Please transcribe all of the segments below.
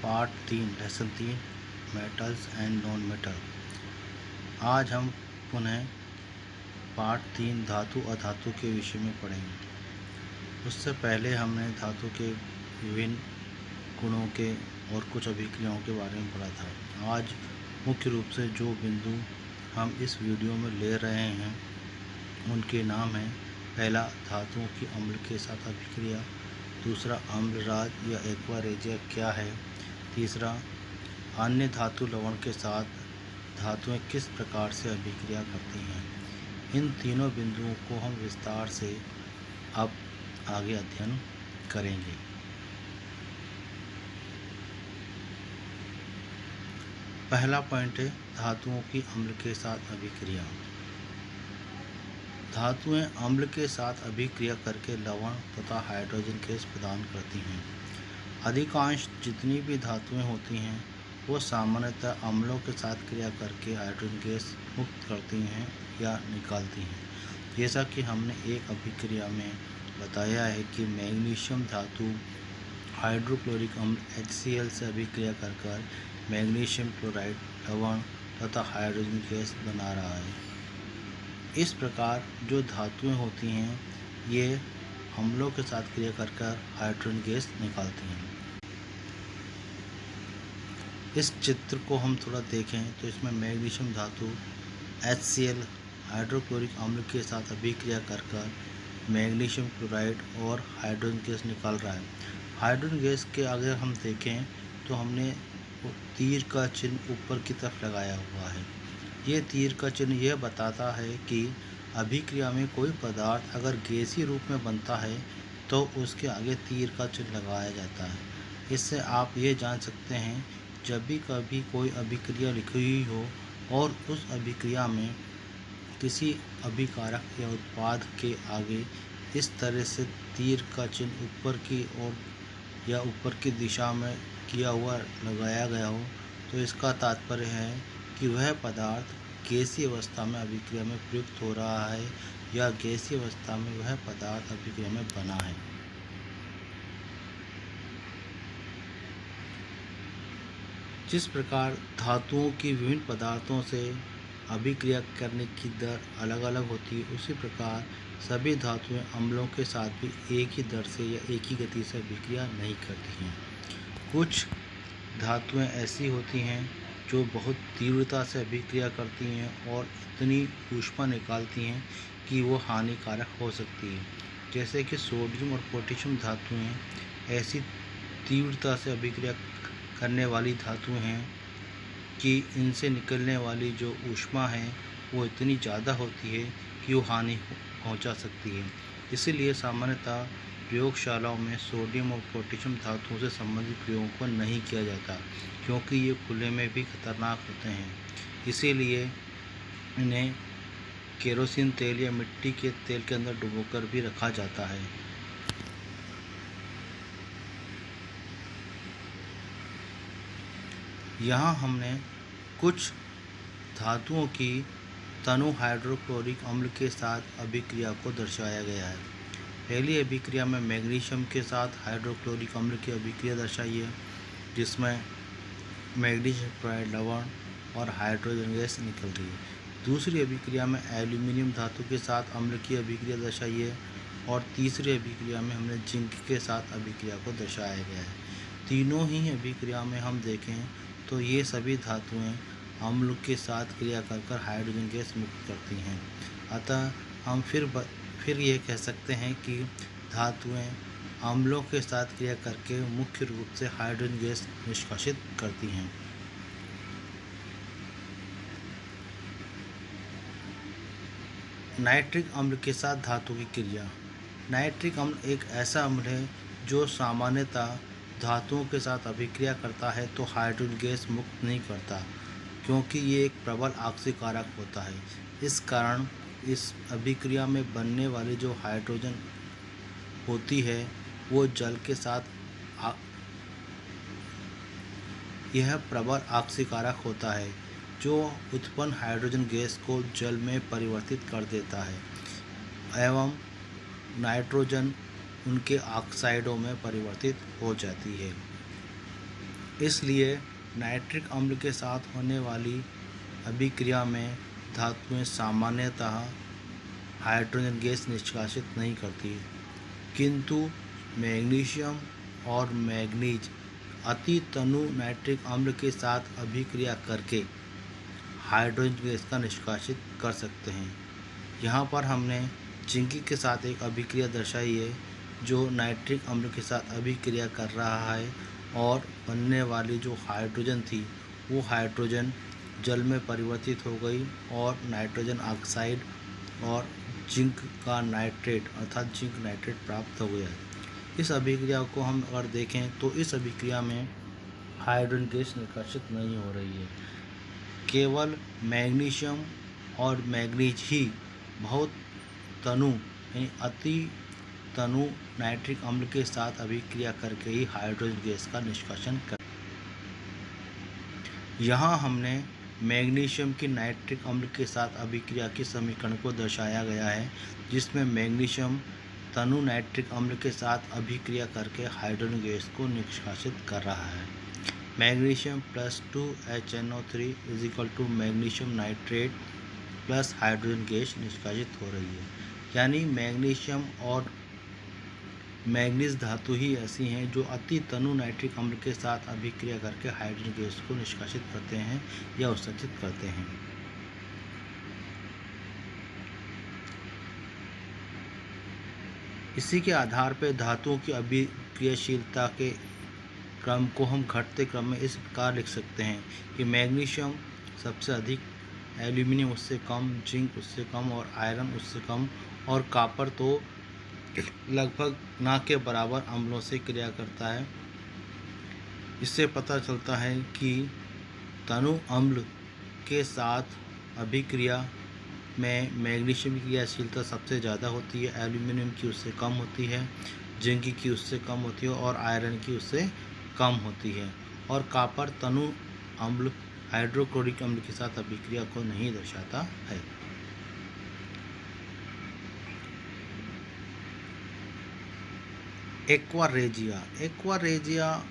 Part 3 lesson 3 metals and non metal. आज हम पुनः पार्ट 3 धातु अधातु के विषय में पढ़ेंगे। उससे पहले हमने धातु के विभिन्न गुणों के और कुछ अभिक्रियाओं के बारे में पढ़ा था। आज मुख्य रूप से जो बिंदु हम इस वीडियो में ले रहे हैं उनके नाम हैं: पहला, धातुओं की अम्ल के साथ अभिक्रिया। दूसरा, अम्लराज या एक्वा रेजिया क्या है। तीसरा, अन्य धातु लवण के साथ धातुएं किस प्रकार से अभिक्रिया करती हैं। इन तीनों बिंदुओं को हम विस्तार से अब आगे अध्ययन करेंगे। पहला पॉइंट है धातुओं की अम्ल के साथ अभिक्रिया। धातुएं अम्ल के साथ अभिक्रिया करके लवण तथा हाइड्रोजन गैस प्रदान करती हैं। अधिकांश जितनी भी धातुएं होती हैं वो सामान्यतः अम्लों के साथ क्रिया करके हाइड्रोजन गैस मुक्त करती हैं या निकालती हैं। जैसा कि हमने एक अभिक्रिया में बताया है कि मैग्नीशियम धातु हाइड्रोक्लोरिक अम्ल HCl से अभिक्रिया कर मैग्नीशियम क्लोराइड लवण तथा हाइड्रोजन गैस बना रहा है। इस प्रकार जो धातुएं होती हैं ये अम्लों के साथ क्रिया कर हाइड्रोजन गैस निकालती हैं। इस चित्र को हम थोड़ा देखें तो इसमें मैग्नीशियम धातु HCl हाइड्रोक्लोरिक अम्ल के साथ अभिक्रिया कर मैग्नीशियम क्लोराइड और हाइड्रोजन गैस निकाल रहा है। हाइड्रोजन गैस के अगर हम देखें तो हमने तीर का चिन्ह ऊपर की तरफ लगाया हुआ है। ये तीर का चिन्ह यह बताता है कि अभिक्रिया में कोई पदार्थ अगर गैसीय रूप में बनता है तो उसके आगे तीर का चिन्ह लगाया जाता है। इससे आप ये जान सकते हैं जब भी कभी कोई अभिक्रिया लिखी हुई हो और उस अभिक्रिया में किसी अभिकारक या उत्पाद के आगे इस तरह से तीर का चिन्ह ऊपर की ओर या ऊपर की दिशा में किया हुआ लगाया गया हो तो इसका तात्पर्य है कि वह पदार्थ गैसीय अवस्था में अभिक्रिया में प्रयुक्त हो रहा है या गैसीय अवस्था में वह पदार्थ अभिक्रिया में बना है। जिस प्रकार धातुओं की विभिन्न पदार्थों से अभिक्रिया करने की दर अलग अलग होती है, उसी प्रकार सभी धातुएं अम्लों के साथ भी एक ही दर से या एक ही गति से अभिक्रिया नहीं करती हैं। कुछ धातुएं ऐसी होती हैं जो बहुत तीव्रता से अभिक्रिया करती हैं और इतनी ऊष्मा निकालती हैं कि वो हानिकारक हो सकती है। जैसे कि सोडियम और पोटेशियम धातुएं ऐसी तीव्रता से अभिक्रिया करने वाली धातुएं हैं कि इनसे निकलने वाली जो ऊष्मा है वो इतनी ज़्यादा होती है कि वो हानि पहुंचा सकती है। इसीलिए सामान्यतः प्रयोगशालाओं में सोडियम और पोटेशियम धातुओं से संबंधित प्रयोगों को नहीं किया जाता क्योंकि ये खुले में भी खतरनाक होते हैं। इसीलिए इन्हें केरोसिन तेल या मिट्टी के तेल के अंदर डुबोकर भी रखा जाता है। यहाँ हमने कुछ धातुओं की तनु हाइड्रोक्लोरिक अम्ल के साथ अभिक्रिया को दर्शाया गया है। पहली अभिक्रिया में मैग्नीशियम के साथ हाइड्रोक्लोरिक अम्ल की अभिक्रिया दर्शाई है जिसमें मैग्नीशियम क्लोराइड लवण और हाइड्रोजन गैस निकल रही है। दूसरी अभिक्रिया में एल्यूमिनियम धातु के साथ अम्ल की अभिक्रिया दर्शाई है और तीसरी अभिक्रिया में हमने जिंक के साथ अभिक्रिया को दर्शाया गया है। तीनों ही अभिक्रिया में हम देखें तो ये सभी धातुएं अम्ल के साथ क्रिया कर हाइड्रोजन गैस मुक्त करती हैं। अतः हम फिर ये कह सकते हैं कि धातुएं अम्लों के साथ क्रिया करके मुख्य रूप से हाइड्रोजन गैस निष्कासित करती हैं। नाइट्रिक अम्ल के साथ धातु की क्रिया। नाइट्रिक अम्ल एक ऐसा अम्ल है जो सामान्यतः धातुओं के साथ अभिक्रिया करता है तो हाइड्रोजन गैस मुक्त नहीं करता क्योंकि ये एक प्रबल ऑक्सीकारक होता है। इस कारण इस अभिक्रिया में बनने वाली जो हाइड्रोजन होती है वो जल के साथ यह प्रबल ऑक्सीकारक होता है जो उत्पन्न हाइड्रोजन गैस को जल में परिवर्तित कर देता है एवं नाइट्रोजन उनके ऑक्साइडों में परिवर्तित हो जाती है। इसलिए नाइट्रिक अम्ल के साथ होने वाली अभिक्रिया में धातुएं सामान्यतः हाइड्रोजन गैस निष्कासित नहीं करती, किंतु मैग्नीशियम और मैंगनीज अति तनु नाइट्रिक अम्ल के साथ अभिक्रिया करके हाइड्रोजन गैस का निष्कासित कर सकते हैं। यहाँ पर हमने जिंक के साथ एक अभिक्रिया दर्शाई है जो नाइट्रिक अम्ल के साथ अभिक्रिया कर रहा है और बनने वाली जो हाइड्रोजन थी वो हाइड्रोजन जल में परिवर्तित हो गई और नाइट्रोजन ऑक्साइड और जिंक का नाइट्रेट अर्थात जिंक नाइट्रेट प्राप्त हो गया। इस अभिक्रिया को हम अगर देखें तो इस अभिक्रिया में हाइड्रोजन गैस निष्कासित नहीं हो रही है, केवल मैग्नीशियम और मैंगनीज ही बहुत तनु यानी अति तनु नाइट्रिक अम्ल के साथ अभिक्रिया करके ही हाइड्रोजन गैस का निष्कासन कर। यहाँ हमने मैग्नीशियम की नाइट्रिक अम्ल के साथ अभिक्रिया के समीकरण को दर्शाया गया है, जिसमें मैग्नीशियम तनु नाइट्रिक अम्ल के साथ अभिक्रिया करके हाइड्रोजन गैस को निष्कासित कर रहा है। Magnesium plus 2HNO3 is equal to magnesium nitrate plus hydrogen gas निष्कासित हो रही है। यानी मैग्नीशियम और मैंगनीज धातु ही ऐसी हैं जो अति तनु नाइट्रिक अम्ल के साथ अभिक्रिया करके हाइड्रोजन गैस को निष्कासित करते हैं या उत्सर्जित करते हैं। इसी के आधार पर धातुओं की अभिक्रियाशीलता के क्रम को हम घटते क्रम में इस प्रकार लिख सकते हैं कि मैग्नीशियम सबसे अधिक, एल्यूमिनियम उससे कम, जिंक उससे कम और आयरन उससे कम और कॉपर तो लगभग ना के बराबर अम्लों से क्रिया करता है। इससे पता चलता है कि तनु अम्ल के साथ अभिक्रिया में मैग्नीशियम की क्रियाशीलता सबसे ज़्यादा होती है, एल्यूमिनियम की उससे कम होती है, जिंक की उससे कम होती है और आयरन की उससे कम होती है। और कॉपर तनु अम्ल हाइड्रोक्लोरिक अम्ल के साथ अभिक्रिया को नहीं दर्शाता है। एक्वारेजिया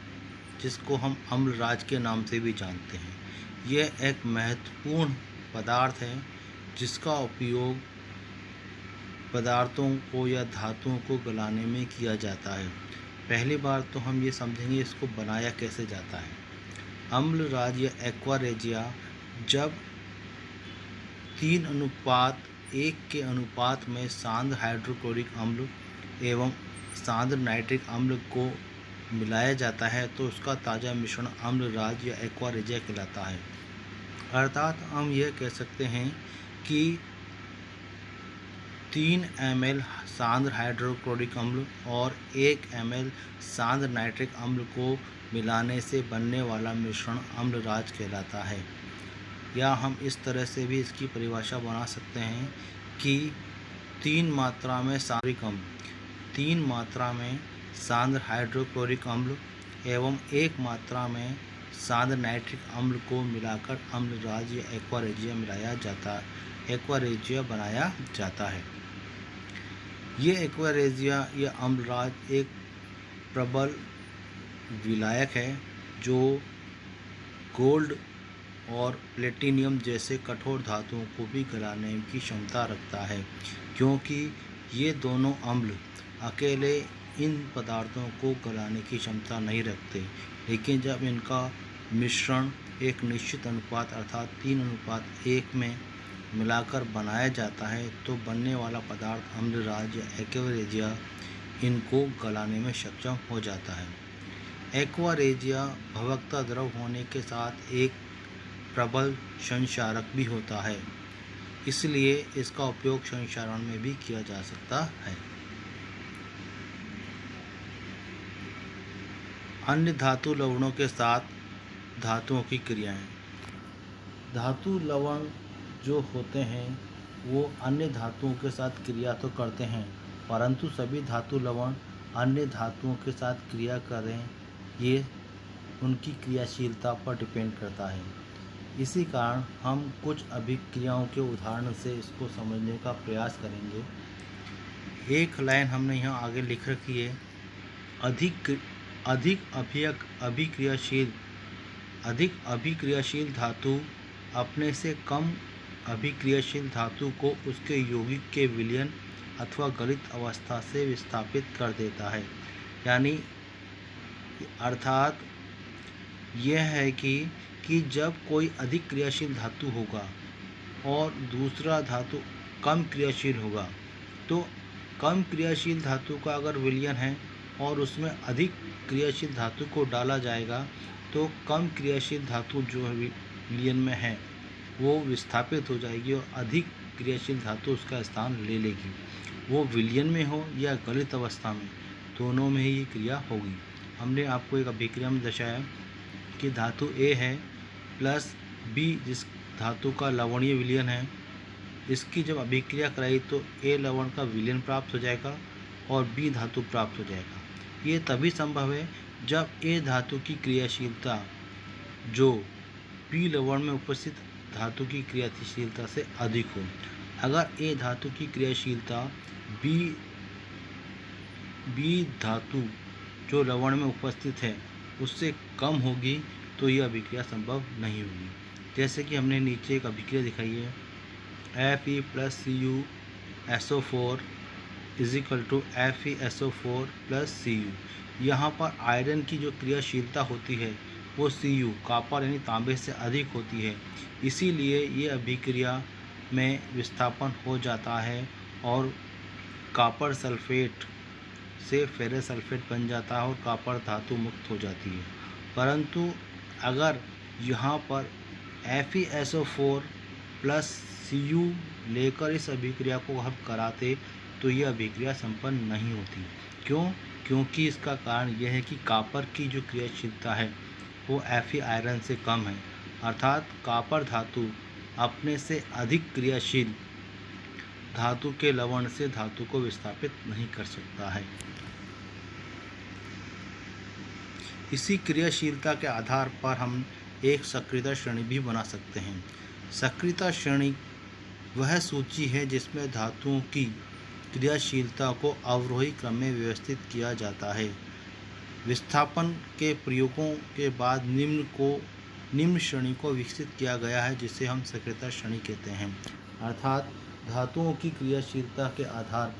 जिसको हम अम्लराज के नाम से भी जानते हैं, यह एक महत्वपूर्ण पदार्थ है जिसका उपयोग पदार्थों को या धातुओं को गलाने में किया जाता है। पहली बार तो हम ये समझेंगे इसको बनाया कैसे जाता है। अम्लराज या एक्वारेजिया जब 3:1 के अनुपात में सांद्र हाइड्रोक्लोरिक अम्ल एवं सांद्र नाइट्रिक अम्ल को मिलाया जाता है तो उसका ताज़ा मिश्रण अम्लराज या एक्वारेजिया कहलाता है। अर्थात हम यह कह सकते हैं कि 3 ml सांद्र हाइड्रोक्लोरिक अम्ल और 1 ml सांद्र नाइट्रिक अम्ल को मिलाने से बनने वाला मिश्रण अम्लराज कहलाता है। या हम इस तरह से भी इसकी परिभाषा बना सकते हैं कि 3 मात्रा में सांद्रिक अम्ल, 3 मात्रा में सांद्र हाइड्रोक्लोरिक अम्ल एवं 1 मात्रा में सांद्र नाइट्रिक अम्ल को मिलाकर अम्लराज या एक्वारेजिया बनाया जाता है। ये एक्वारेजिया या अम्लराज एक प्रबल विलायक है जो गोल्ड और प्लेटिनियम जैसे कठोर धातुओं को भी गलाने की क्षमता रखता है, क्योंकि ये दोनों अम्ल अकेले इन पदार्थों को गलाने की क्षमता नहीं रखते, लेकिन जब इनका मिश्रण एक निश्चित अनुपात अर्थात 3:1 में मिलाकर बनाया जाता है तो बनने वाला पदार्थ अम्लराज या एक्वारेजिया इनको गलाने में सक्षम हो जाता है। एक्वारेजिया भवकता द्रव होने के साथ एक प्रबल संक्षारक भी होता है, इसलिए इसका उपयोग संक्षारण में भी किया जा सकता है। अन्य धातु लवणों के साथ धातुओं की क्रियाएं। धातु लवण जो होते हैं वो अन्य धातुओं के साथ क्रिया तो करते हैं, परंतु सभी धातु लवण अन्य धातुओं के साथ क्रिया करें ये उनकी क्रियाशीलता पर डिपेंड करता है। इसी कारण हम कुछ अभिक्रियाओं के उदाहरण से इसको समझने का प्रयास करेंगे। एक लाइन हमने यहाँ आगे लिख रखी है, अधिक अभिक्रियाशील अधिक अभिक्रियाशील धातु अपने से कम अभिक्रियाशील धातु को उसके यौगिक के विलयन अथवा गलित अवस्था से विस्थापित कर देता है। यानी अर्थात यह है कि जब कोई अधिक क्रियाशील धातु होगा और दूसरा धातु कम क्रियाशील होगा, तो कम क्रियाशील धातु का अगर विलयन है और उसमें अधिक क्रियाशील धातु को डाला जाएगा, तो कम क्रियाशील धातु जो विलयन में है वो विस्थापित हो जाएगी और अधिक क्रियाशील धातु उसका स्थान ले लेगी। वो विलयन में हो या गलित अवस्था में, दोनों में ही ये क्रिया होगी। हमने आपको एक अभिक्रिया में दर्शाया कि धातु A है प्लस B, जिस धातु का लवणीय विलयन है, इसकी जब अभिक्रिया कराई तो A लवण का विलयन प्राप्त हो जाएगा और B धातु प्राप्त हो जाएगा। ये तभी संभव है जब A धातु की क्रियाशीलता जो B लवण में उपस्थित धातु की क्रियाशीलता से अधिक हो। अगर A धातु की क्रियाशीलता B धातु जो लवण में उपस्थित है उससे कम होगी तो यह अभिक्रिया संभव नहीं होगी। जैसे कि हमने नीचे एक अभिक्रिया दिखाई है, Fe + CuSO4 = FeSO4 + Cu। यहाँ पर आयरन की जो क्रियाशीलता होती है वो Cu कॉपर यानी तांबे से अधिक होती है, इसीलिए ये अभिक्रिया में विस्थापन हो जाता है और कॉपर सल्फेट से फेरस सल्फेट बन जाता है और कॉपर धातु मुक्त हो जाती है। परंतु अगर यहाँ पर FeSO4 + Cu लेकर इस अभिक्रिया को हम कराते तो ये अभिक्रिया संपन्न नहीं होती। क्यों? क्योंकि इसका कारण यह है कि कॉपर की जो क्रियाशीलता है वो Fe आयरन से कम है, अर्थात कॉपर धातु अपने से अधिक क्रियाशील धातु के लवण से धातु को विस्थापित नहीं कर सकता है। इसी क्रियाशीलता के आधार पर हम एक सक्रियता श्रेणी भी बना सकते हैं। सक्रियता श्रेणी वह सूची है जिसमें धातुओं की क्रियाशीलता को अवरोही क्रम में व्यवस्थित किया जाता है। विस्थापन के प्रयोगों के बाद निम्न श्रेणी को विकसित किया गया है, जिसे हम सक्रियता श्रेणी कहते हैं। अर्थात धातुओं की क्रियाशीलता के आधार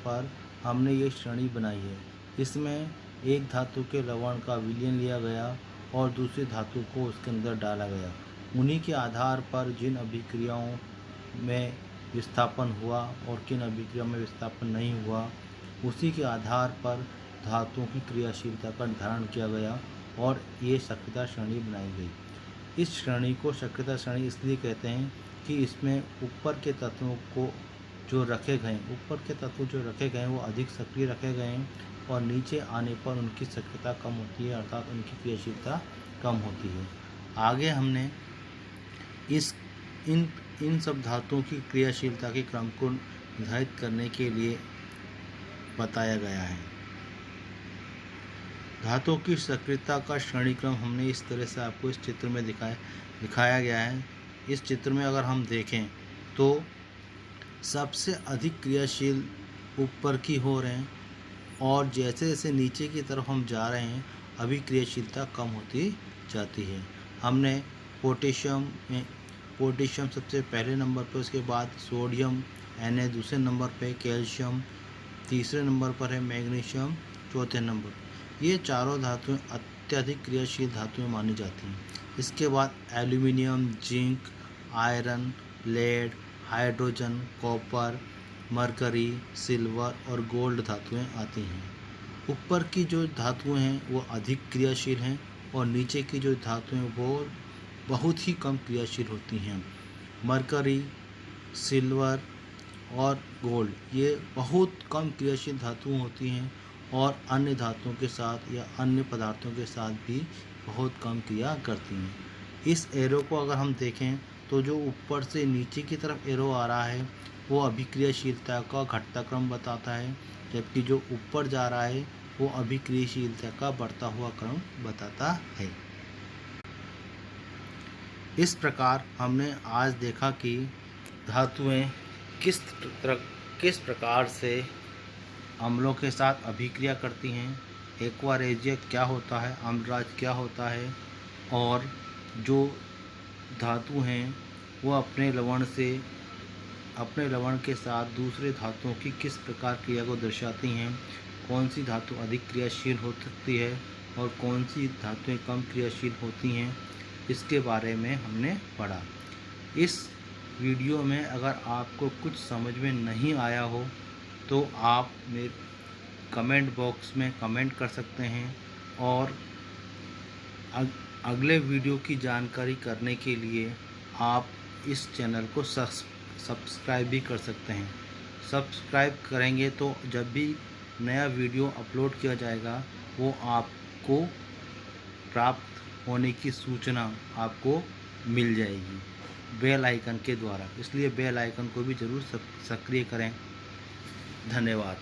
पर हमने ये श्रेणी बनाई है। इसमें एक धातु के लवण का विलयन लिया गया और दूसरी धातु को उसके अंदर डाला गया। उन्हीं के आधार पर जिन अभिक्रियाओं में विस्थापन हुआ और किन अभिक्रियाओं में विस्थापन नहीं हुआ, उसी के आधार पर धातुओं की क्रियाशीलता का निर्धारण किया गया और ये सक्रियता श्रेणी बनाई गई। इस श्रेणी को सक्रियता श्रेणी इसलिए कहते हैं कि इसमें ऊपर के तत्वों जो रखे गए वो अधिक सक्रिय रखे गए हैं और नीचे आने पर उनकी सक्रियता कम होती है, अर्थात उनकी क्रियाशीलता कम होती है। आगे हमने इन सब धातुओं की क्रियाशीलता के क्रम को निर्धारित करने के लिए बताया गया है। धातुओं की सक्रियता का श्रेणी क्रम हमने इस तरह से आपको इस चित्र में दिखाया गया है। इस चित्र में अगर हम देखें तो सबसे अधिक क्रियाशील ऊपर की हो रहे हैं और जैसे जैसे नीचे की तरफ हम जा रहे हैं अभी क्रियाशीलता कम होती जाती है। हमने पोटेशियम सबसे पहले नंबर पर, उसके बाद सोडियम Na दूसरे नंबर पे, कैल्शियम तीसरे नंबर पर है, मैग्नीशियम चौथे नंबर। ये चारों धातुएं अत्यधिक क्रियाशील धातुएं मानी जाती हैं। इसके बाद aluminium, zinc, iron, lead, hydrogen, copper, mercury, silver और गोल्ड धातुएं आती हैं। ऊपर की जो धातुएं हैं वो अधिक क्रियाशील हैं और नीचे की जो धातुएं वो बहुत ही कम क्रियाशील होती हैं। मरकरी, सिल्वर और गोल्ड ये बहुत कम क्रियाशील धातुएं होती हैं और अन्य धातुओं के साथ या अन्य पदार्थों के साथ भी बहुत कम क्रिया करती हैं। इस एरो को अगर हम देखें तो जो ऊपर से नीचे की तरफ एरो आ रहा है वो अभिक्रियाशीलता का घटता क्रम बताता है, जबकि जो ऊपर जा रहा है वो अभिक्रियाशीलता का बढ़ता हुआ क्रम बताता है। इस प्रकार हमने आज देखा कि धातुएं किस प्रकार से अम्लों के साथ अभिक्रिया करती हैं एक्वारेजिया क्या होता है, अम्लराज क्या होता है, और जो धातु हैं वो अपने लवण के साथ दूसरे धातुओं की किस प्रकार क्रिया को दर्शाती हैं, कौन सी धातु अधिक क्रियाशील हो सकती है और कौन सी धातुएं कम क्रियाशील होती हैं, इसके बारे में हमने पढ़ा। इस वीडियो में अगर आपको कुछ समझ में नहीं आया हो तो आप मेरे कमेंट बॉक्स में कमेंट कर सकते हैं, और अगले वीडियो की जानकारी करने के लिए आप इस चैनल को सब्सक्राइब भी कर सकते हैं। सब्सक्राइब करेंगे तो जब भी नया वीडियो अपलोड किया जाएगा वो आपको प्राप्त होने की सूचना आपको मिल जाएगी बेल आइकन के द्वारा। इसलिए बेल आइकन को भी ज़रूर सक्रिय करें। धन्यवाद।